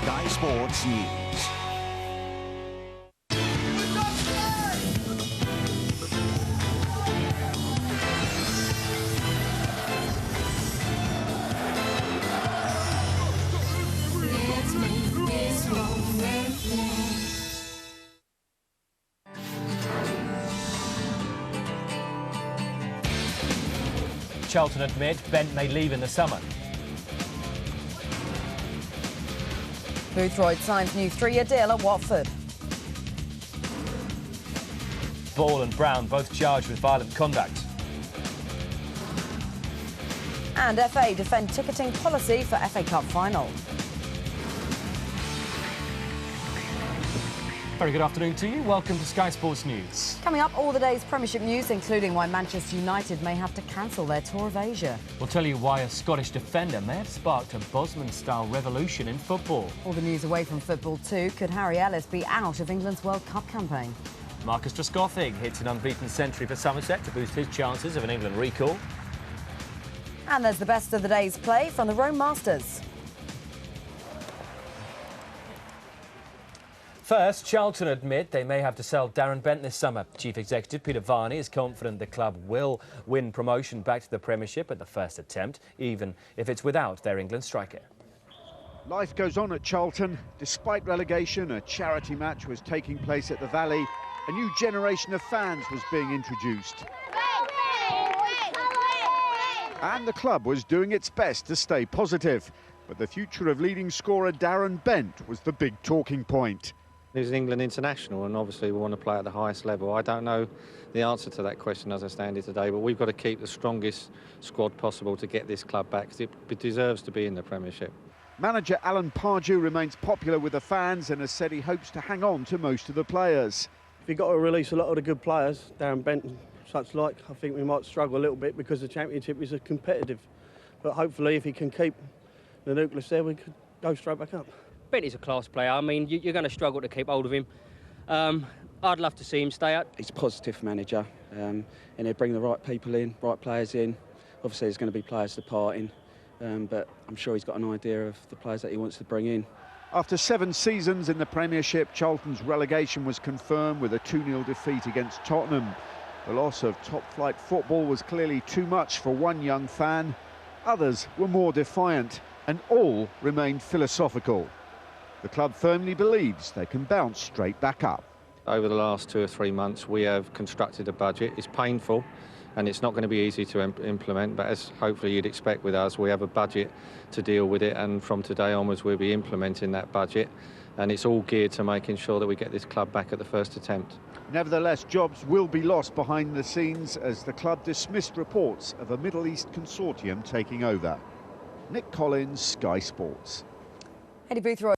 Sky Sports News. Charlton admit Bent may leave in the summer. Boothroyd signs new 3-year deal at Watford. Ball and Brown both charged with violent conduct. And FA defend ticketing policy for FA Cup final. Very good afternoon to you. Welcome to Sky Sports News. Coming up, all the day's Premiership news, including why Manchester United may have to cancel their tour of Asia. We'll tell you why a Scottish defender may have sparked a Bosman-style revolution in football. All the news away from football too. Could Harry Ellis be out of England's World Cup campaign? Marcus Trescothick hits an unbeaten century for Somerset to boost his chances of an England recall. And there's the best of the day's play from the Rome Masters. First, Charlton admit they may have to sell Darren Bent this summer. Chief Executive Peter Varney is confident the club will win promotion back to the Premiership at the first attempt, even if it's without their England striker. Life goes on at Charlton. Despite relegation, a charity match was taking place at the Valley. A new generation of fans was being introduced. And the club was doing its best to stay positive. But the future of leading scorer Darren Bent was the big talking point. He's an England international and obviously we want to play at the highest level. I don't know the answer to that question as I stand here today, but we've got to keep the strongest squad possible to get this club back because it deserves to be in the Premiership. Manager Alan Pardew remains popular with the fans and has said he hopes to hang on to most of the players. If you've got to release a lot of the good players, Darren Bent and such like, I think we might struggle a little bit because the Championship is competitive. But hopefully if he can keep the nucleus there, we could go straight back up. Bent is a class player. I mean, you're going to struggle to keep hold of him. I'd love to see him stay out. He's a positive manager, and he'll bring the right people in, right players in. Obviously, there's going to be players departing, but I'm sure he's got an idea of the players that he wants to bring in. After 7 seasons in the Premiership, Charlton's relegation was confirmed with a 2-0 defeat against Tottenham. The loss of top-flight football was clearly too much for one young fan. Others were more defiant, and all remained philosophical. The club firmly believes they can bounce straight back up. Over the last 2 or 3 months, we have constructed a budget. It's painful and it's not going to be easy to implement, but as hopefully you'd expect with us, we have a budget to deal with it, and from today onwards we'll be implementing that budget, and it's all geared to making sure that we get this club back at the first attempt. Nevertheless, jobs will be lost behind the scenes as the club dismissed reports of a Middle East consortium taking over. Nick Collins, Sky Sports. Eddie Boothroyd.